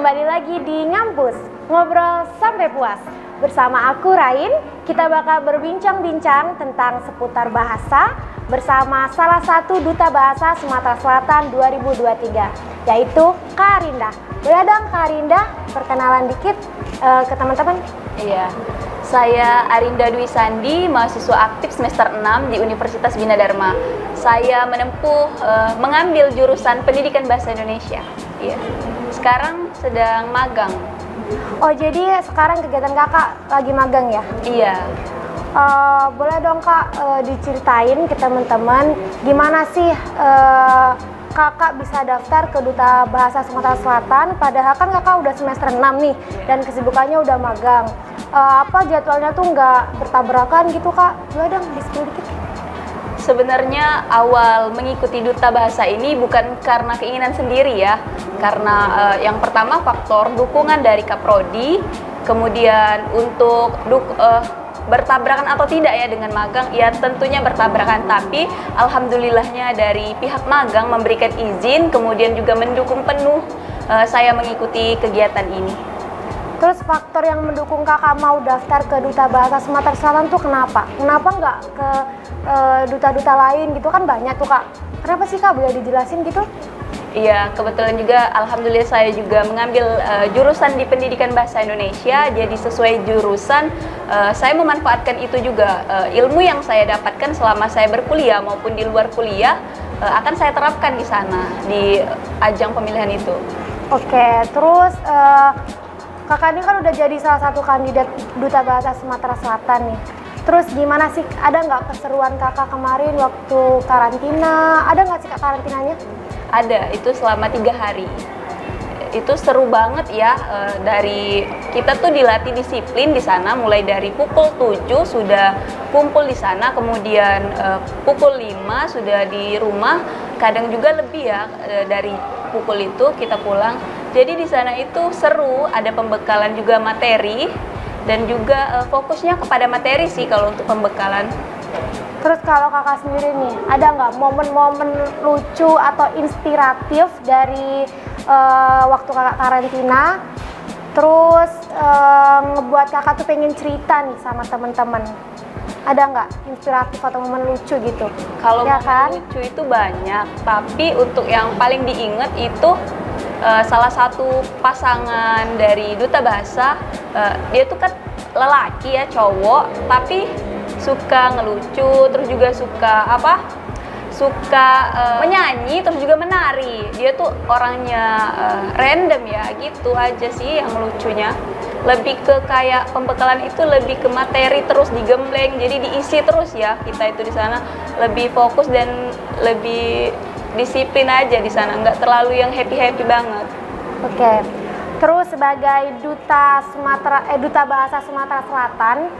kembali lagi di Ngampus, ngobrol sampai puas. Bersama aku Rain, kita bakal berbincang-bincang tentang seputar bahasa bersama salah satu Duta Bahasa Sumatera Selatan 2023, yaitu Kak Arinda. Boleh dong Kak Arinda perkenalan dikit ke teman-teman? Iya, saya Arinda Dwi Sandi, mahasiswa aktif semester 6 di Universitas Bina Dharma. Saya mengambil jurusan Pendidikan Bahasa Indonesia. Iya. Sekarang sedang magang. Oh, jadi sekarang kegiatan kakak lagi magang ya? Iya. Boleh dong Kak diceritain ke teman-teman gimana sih kakak bisa daftar ke Duta Bahasa Sumatera Selatan, padahal kan kakak udah semester 6 nih dan kesibukannya udah magang. Apa jadwalnya tuh nggak bertabrakan gitu Kak? Boleh dong di-spill dikit. Sebenarnya awal mengikuti Duta Bahasa ini bukan karena keinginan sendiri ya, karena yang pertama faktor dukungan dari Kaprodi, kemudian untuk bertabrakan atau tidak ya dengan magang, ya tentunya bertabrakan, tapi alhamdulillahnya dari pihak magang memberikan izin, kemudian juga mendukung penuh saya mengikuti kegiatan ini. Terus faktor yang mendukung kakak mau daftar ke Duta Bahasa Sumatera Selatan tuh kenapa? Kenapa nggak ke duta-duta lain gitu, kan banyak tuh Kak. Kenapa sih Kak, boleh dijelasin gitu? Iya, kebetulan juga alhamdulillah saya juga mengambil jurusan di Pendidikan Bahasa Indonesia, jadi sesuai jurusan saya memanfaatkan itu juga. Ilmu yang saya dapatkan selama saya berkuliah maupun di luar kuliah akan saya terapkan di sana, di ajang pemilihan itu. Oke, terus kakak ini kan udah jadi salah satu kandidat Duta Bahasa Sumatera Selatan nih. Terus gimana sih, ada nggak keseruan kakak kemarin waktu karantina? Ada nggak sih Kak karantinanya? Ada, itu selama 3 hari. Itu seru banget ya, dari kita tuh dilatih disiplin di sana, mulai dari pukul 7 sudah kumpul di sana, kemudian pukul 5 sudah di rumah, kadang juga lebih ya dari pukul itu kita pulang. Jadi di sana itu seru, ada pembekalan juga materi dan juga fokusnya kepada materi sih kalau untuk pembekalan. Terus kalau kakak sendiri nih, ada nggak momen-momen lucu atau inspiratif dari waktu kakak karantina, terus ngebuat kakak tuh pengen cerita nih sama teman-teman? Ada nggak inspiratif atau momen lucu gitu? Kalau ya, momen kan? lucu itu banyak, tapi untuk yang paling diingat itu salah satu pasangan dari Duta Bahasa, dia tuh kan lelaki ya, cowok, tapi suka ngelucu, terus juga suka menyanyi, terus juga menari. Dia tuh orangnya random ya, gitu aja sih yang lucunya. Lebih ke kayak pembekalan itu lebih ke materi terus digembleng, jadi diisi terus ya kita itu di sana. Lebih fokus dan lebih disiplin aja di sana, nggak terlalu yang happy banget. Oke. Terus sebagai Duta Bahasa Sumatera Selatan,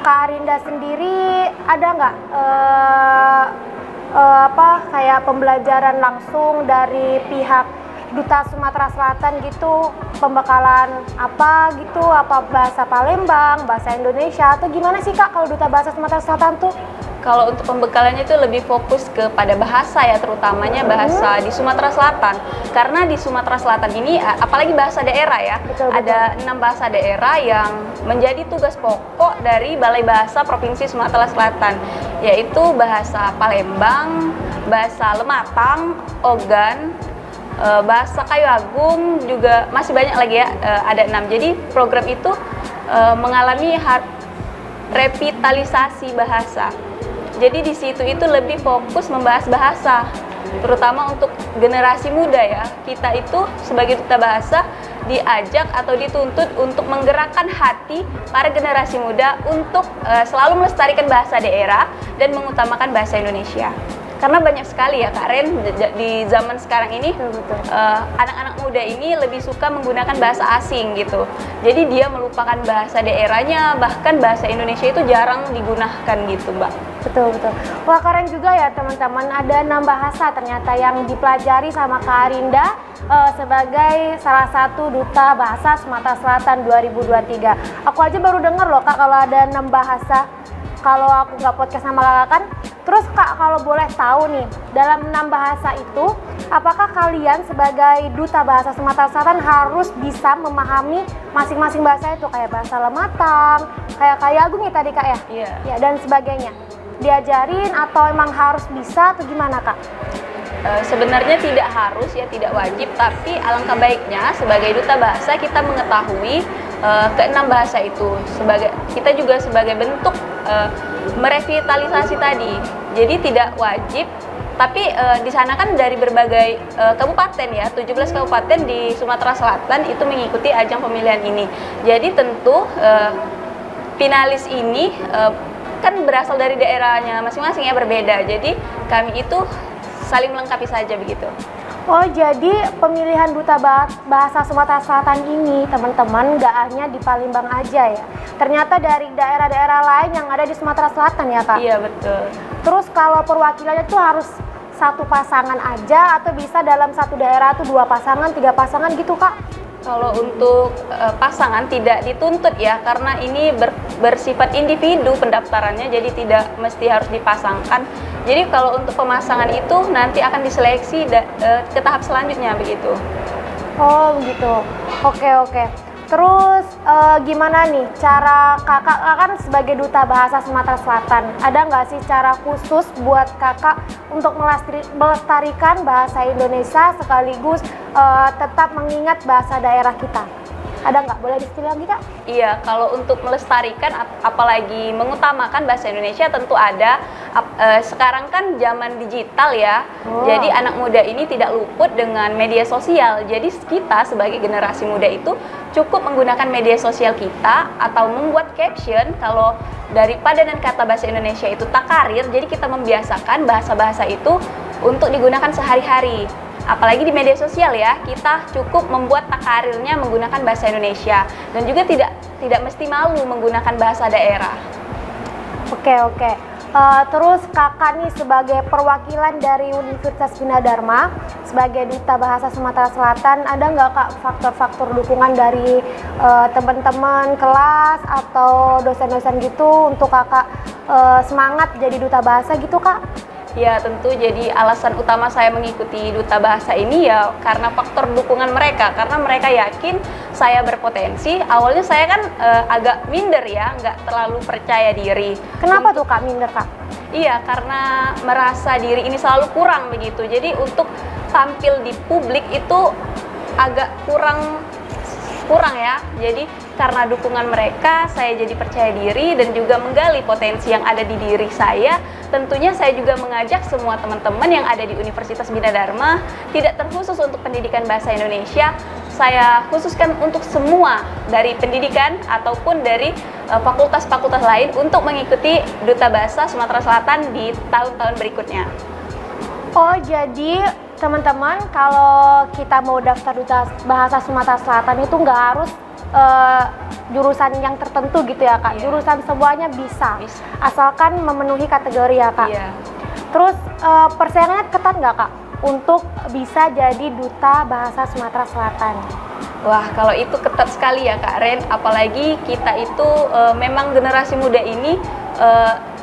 Kak Arinda sendiri ada nggak kayak pembelajaran langsung dari pihak Duta Sumatera Selatan gitu, pembekalan apa gitu, apa bahasa Palembang, bahasa Indonesia, atau gimana sih Kak kalau Duta Bahasa Sumatera Selatan tuh? Kalau untuk pembekalannya itu lebih fokus kepada bahasa ya, terutamanya bahasa di Sumatera Selatan. Karena di Sumatera Selatan ini, apalagi bahasa daerah ya, betul. Ada 6 bahasa daerah yang menjadi tugas pokok dari Balai Bahasa Provinsi Sumatera Selatan, yaitu bahasa Palembang, bahasa Lematang, Ogan, bahasa Kayu Agung, juga masih banyak lagi ya, ada 6. Jadi program itu mengalami revitalisasi bahasa. Jadi di situ itu lebih fokus membahas bahasa, terutama untuk generasi muda ya. Kita itu sebagai Duta Bahasa diajak atau dituntut untuk menggerakkan hati para generasi muda untuk selalu melestarikan bahasa daerah dan mengutamakan bahasa Indonesia. Karena banyak sekali ya Kak Ren, di zaman sekarang ini anak-anak muda ini lebih suka menggunakan bahasa asing gitu. Jadi dia melupakan bahasa daerahnya, bahkan bahasa Indonesia itu jarang digunakan gitu Mbak. Betul. Wah, keren juga ya teman-teman, ada 6 bahasa ternyata yang dipelajari sama Kak Arinda sebagai salah satu Duta Bahasa Sumatera Selatan 2023. Aku aja baru dengar loh Kak kalau ada 6 bahasa. kalau aku nggak podcast sama kakak kan. Terus Kak, kalau boleh tahu nih, dalam 6 bahasa itu, apakah kalian sebagai duta bahasa Sumatera Selatan harus bisa memahami masing-masing bahasa itu, kayak bahasa Lematang, kayak Agung ya tadi Kak ya? Iya. Ya, dan sebagainya. Diajarin atau emang harus bisa atau gimana Kak? Sebenarnya tidak harus ya, tidak wajib, tapi alangkah baiknya sebagai duta bahasa kita mengetahui keenam bahasa itu. Kita juga sebagai bentuk merevitalisasi tadi. Jadi tidak wajib, tapi di sana kan dari berbagai kabupaten ya, 17 kabupaten di Sumatera Selatan itu mengikuti ajang pemilihan ini. Jadi tentu finalis ini kan berasal dari daerahnya masing-masing ya, berbeda. Jadi kami itu saling melengkapi saja begitu. Oh, jadi pemilihan duta bahasa Sumatera Selatan ini teman-teman nggak hanya di Palembang aja ya. Ternyata dari daerah-daerah lain yang ada di Sumatera Selatan ya Kak? Iya betul. Terus kalau perwakilannya tuh harus satu pasangan aja atau bisa dalam satu daerah tuh 2 pasangan, 3 pasangan gitu Kak? Kalau untuk pasangan tidak dituntut ya, karena ini bersifat individu pendaftarannya, jadi tidak mesti harus dipasangkan. Jadi kalau untuk pemasangan itu nanti akan diseleksi ke tahap selanjutnya begitu. Oh begitu. Oke. Terus gimana nih cara kakak kan sebagai duta bahasa Sumatera Selatan, ada nggak sih cara khusus buat kakak untuk melestarikan bahasa Indonesia sekaligus tetap mengingat bahasa daerah kita? Ada nggak? Boleh di-spill lagi Kak? Iya, kalau untuk melestarikan apalagi mengutamakan bahasa Indonesia tentu ada. Sekarang kan zaman digital ya, jadi anak muda ini tidak luput dengan media sosial. Jadi kita sebagai generasi muda itu cukup menggunakan media sosial kita atau membuat caption kalau dari pada dan kata bahasa Indonesia itu takarir. Jadi kita membiasakan bahasa-bahasa itu untuk digunakan sehari-hari. Apalagi di media sosial ya, kita cukup membuat takarirnya menggunakan bahasa Indonesia dan juga tidak mesti malu menggunakan bahasa daerah. Oke. Terus kakak nih sebagai perwakilan dari Universitas Bina Dharma, sebagai duta bahasa Sumatera Selatan, ada nggak Kak faktor-faktor dukungan dari teman-teman kelas atau dosen-dosen gitu untuk kakak semangat jadi duta bahasa gitu Kak? Ya tentu, jadi alasan utama saya mengikuti duta bahasa ini ya karena faktor dukungan mereka, karena mereka yakin saya berpotensi. Awalnya saya kan agak minder ya, nggak terlalu percaya diri. Kenapa tuh Kak minder Kak? Iya, karena merasa diri ini selalu kurang begitu. Jadi untuk tampil di publik itu agak kurang ya. Jadi karena dukungan mereka, saya jadi percaya diri dan juga menggali potensi yang ada di diri saya. Tentunya saya juga mengajak semua teman-teman yang ada di Universitas Bina Dharma, tidak terkhusus untuk pendidikan bahasa Indonesia, saya khususkan untuk semua dari pendidikan ataupun dari fakultas-fakultas lain untuk mengikuti Duta Bahasa Sumatera Selatan di tahun-tahun berikutnya. Oh, jadi teman-teman kalau kita mau daftar Duta Bahasa Sumatera Selatan itu nggak harus jurusan yang tertentu gitu ya Kak? Iya. Jurusan semuanya bisa, asalkan memenuhi kategori ya Kak? Iya. Terus persaingannya ketat nggak Kak untuk bisa jadi Duta Bahasa Sumatera Selatan? Wah, kalau itu ketat sekali ya Kak Ren, apalagi kita itu memang generasi muda ini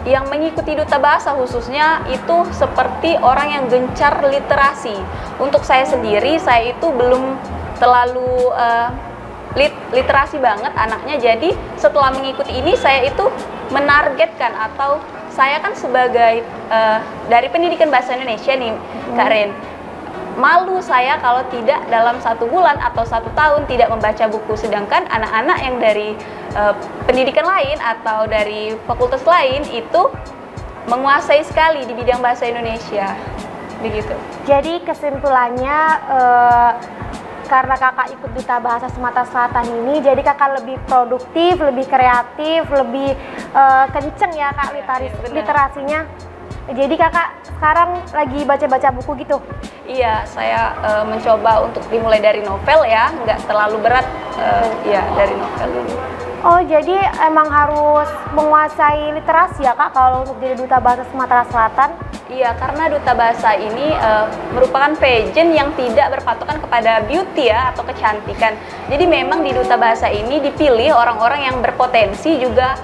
yang mengikuti Duta Bahasa khususnya itu seperti orang yang gencar literasi. Untuk saya sendiri, saya itu belum terlalu literasi banget anaknya, jadi setelah mengikuti ini saya itu menargetkan, atau saya kan sebagai dari pendidikan bahasa Indonesia nih Kak Ren, malu saya kalau tidak dalam 1 bulan atau 1 tahun tidak membaca buku, sedangkan anak-anak yang dari pendidikan lain atau dari fakultas lain itu menguasai sekali di bidang bahasa Indonesia begitu. Jadi kesimpulannya karena kakak ikut Duta Bahasa Sumatera Selatan ini, jadi kakak lebih produktif, lebih kreatif, lebih kenceng ya Kak literasinya. Jadi kakak sekarang lagi baca-baca buku gitu? Iya, saya mencoba untuk dimulai dari novel ya, nggak terlalu berat, ya dari novel dulu. Oh, jadi emang harus menguasai literasi ya Kak kalau untuk jadi Duta Bahasa Sumatera Selatan? Iya, karena Duta Bahasa ini merupakan pageant yang tidak berpatokan kepada beauty ya atau kecantikan. Jadi memang di Duta Bahasa ini dipilih orang-orang yang berpotensi juga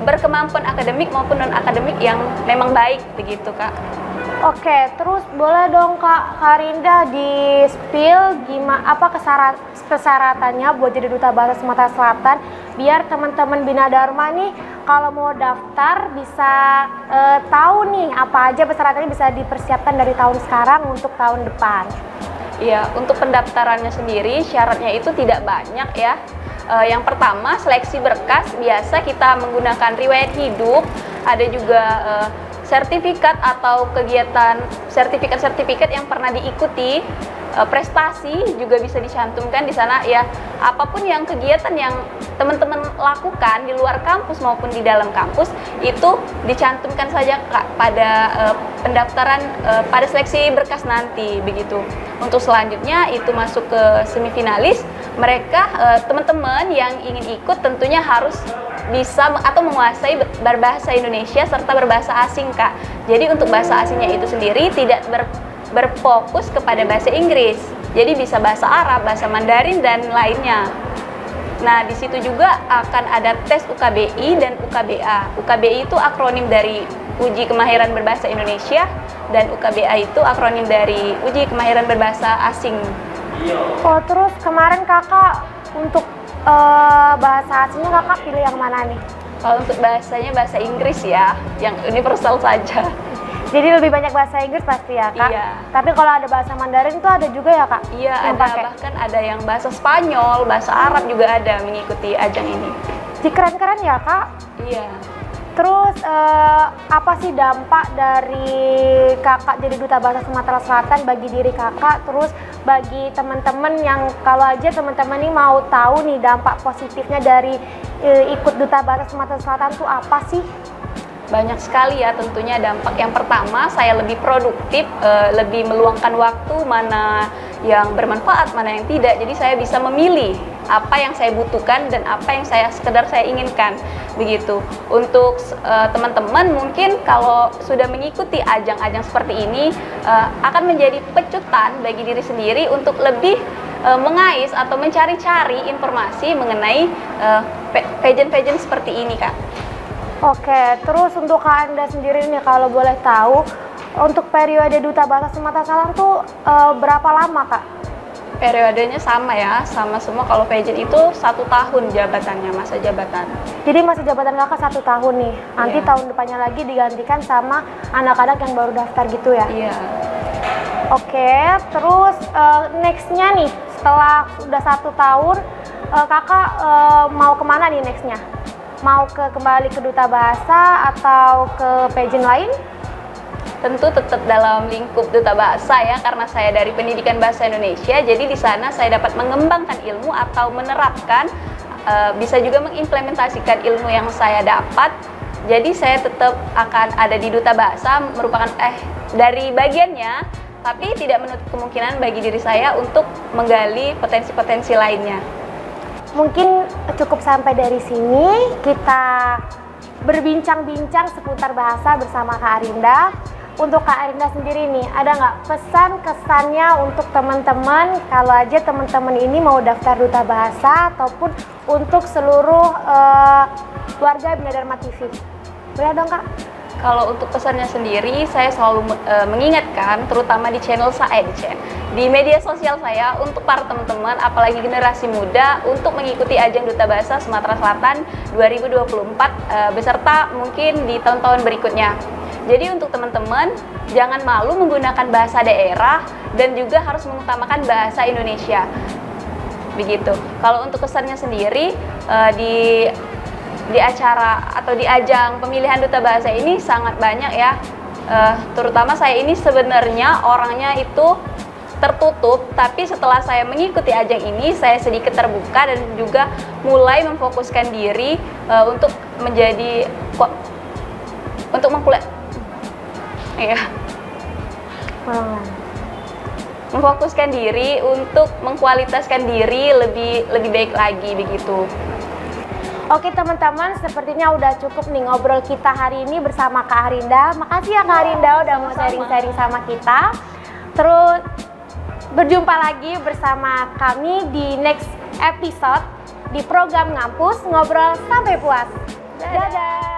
berkemampuan akademik maupun non akademik yang memang baik begitu Kak. Oke, terus boleh dong Kak Rinda di spill apa kesyaratannya buat jadi duta bahasa Sumatera Selatan biar teman-teman Bina Dharma nih kalau mau daftar bisa tahu nih apa aja persyaratannya bisa dipersiapkan dari tahun sekarang untuk tahun depan. Iya, untuk pendaftarannya sendiri syaratnya itu tidak banyak ya. Yang pertama seleksi berkas, biasa kita menggunakan riwayat hidup, ada juga sertifikat atau kegiatan sertifikat yang pernah diikuti, prestasi juga bisa dicantumkan di sana ya. Apapun yang kegiatan yang teman-teman lakukan di luar kampus maupun di dalam kampus itu dicantumkan saja Kak pada pendaftaran pada seleksi berkas nanti begitu. Untuk selanjutnya itu masuk ke semifinalis, mereka teman-teman yang ingin ikut tentunya harus bisa atau menguasai berbahasa Indonesia serta berbahasa asing Kak. Jadi untuk bahasa asingnya itu sendiri tidak berfokus kepada bahasa Inggris. Jadi bisa bahasa Arab, bahasa Mandarin dan lainnya. Nah, di situ juga akan ada tes UKBI dan UKBA. UKBI itu akronim dari Uji Kemahiran Berbahasa Indonesia dan UKBA itu akronim dari Uji Kemahiran Berbahasa Asing. Oh, terus kemarin Kakak untuk bahasa asingnya Kakak pilih yang mana nih? Kalau untuk bahasanya bahasa Inggris ya, yang universal saja. Jadi lebih banyak bahasa Inggris pasti ya Kak? Iya. Tapi kalau ada bahasa Mandarin tuh ada juga ya Kak? Iya, ada bahkan ada yang bahasa Spanyol, bahasa Arab juga ada mengikuti ajang ini. Jadi keren-keren ya Kak? Iya. Terus apa sih dampak dari Kakak jadi duta bahasa Sumatera Selatan bagi diri Kakak, terus bagi teman-teman yang kalau aja teman-teman ini mau tahu nih dampak positifnya dari ikut duta bahasa Sumatera Selatan tuh apa sih? Banyak sekali ya tentunya dampak. Yang pertama, saya lebih produktif, lebih meluangkan waktu mana yang bermanfaat, mana yang tidak. Jadi saya bisa memilih apa yang saya butuhkan dan apa yang sekedar saya inginkan. Begitu. Untuk teman-teman mungkin kalau sudah mengikuti ajang-ajang seperti ini akan menjadi pecutan bagi diri sendiri untuk lebih mengais atau mencari-cari informasi mengenai pageant-pageant seperti ini Kak. Oke, terus untuk Kak Anda sendiri nih kalau boleh tahu untuk periode duta bahasa Sumatera Selatan tuh berapa lama Kak? Periodenya sama ya, sama semua. Kalau pageant itu 1 tahun jabatannya, masa jabatan. Jadi masa jabatan Kakak 1 tahun nih, nanti Iya. tahun depannya lagi digantikan sama anak-anak yang baru daftar gitu ya? Iya. Oke, terus nextnya nih setelah udah 1 tahun Kakak mau kemana nih nextnya? Mau kembali ke duta bahasa atau ke pageant lain? Tentu tetap dalam lingkup duta bahasa ya, karena saya dari pendidikan bahasa Indonesia, jadi di sana saya dapat mengembangkan ilmu atau menerapkan, bisa juga mengimplementasikan ilmu yang saya dapat. Jadi saya tetap akan ada di duta bahasa, merupakan dari bagiannya, tapi tidak menutup kemungkinan bagi diri saya untuk menggali potensi-potensi lainnya. Mungkin cukup sampai dari sini kita berbincang-bincang seputar bahasa bersama Kak Arinda. Untuk Kak Arinda sendiri nih, ada nggak pesan kesannya untuk teman-teman kalau aja teman-teman ini mau daftar duta bahasa ataupun untuk seluruh warga Bina Dharma TV? Boleh dong Kak? Kalau untuk pesannya sendiri, saya selalu mengingatkan, terutama di channel saya, di media sosial saya, untuk para teman-teman, apalagi generasi muda, untuk mengikuti ajang Duta Bahasa Sumatera Selatan 2024, beserta mungkin di tahun-tahun berikutnya. Jadi untuk teman-teman, jangan malu menggunakan bahasa daerah, dan juga harus mengutamakan bahasa Indonesia. Begitu. Kalau untuk kesannya sendiri, di acara atau di ajang pemilihan duta bahasa ini sangat banyak ya, terutama saya ini sebenarnya orangnya itu tertutup, tapi setelah saya mengikuti ajang ini saya sedikit terbuka dan juga mulai memfokuskan diri untuk menjadi memfokuskan diri untuk mengkualitaskan diri lebih baik lagi begitu. Oke teman-teman, sepertinya udah cukup nih ngobrol kita hari ini bersama Kak Arinda. Makasih ya Kak Arinda udah mau sharing-sharing sama kita. Terus berjumpa lagi bersama kami di next episode di program Ngampus Ngobrol Sampai Puas. Dadah.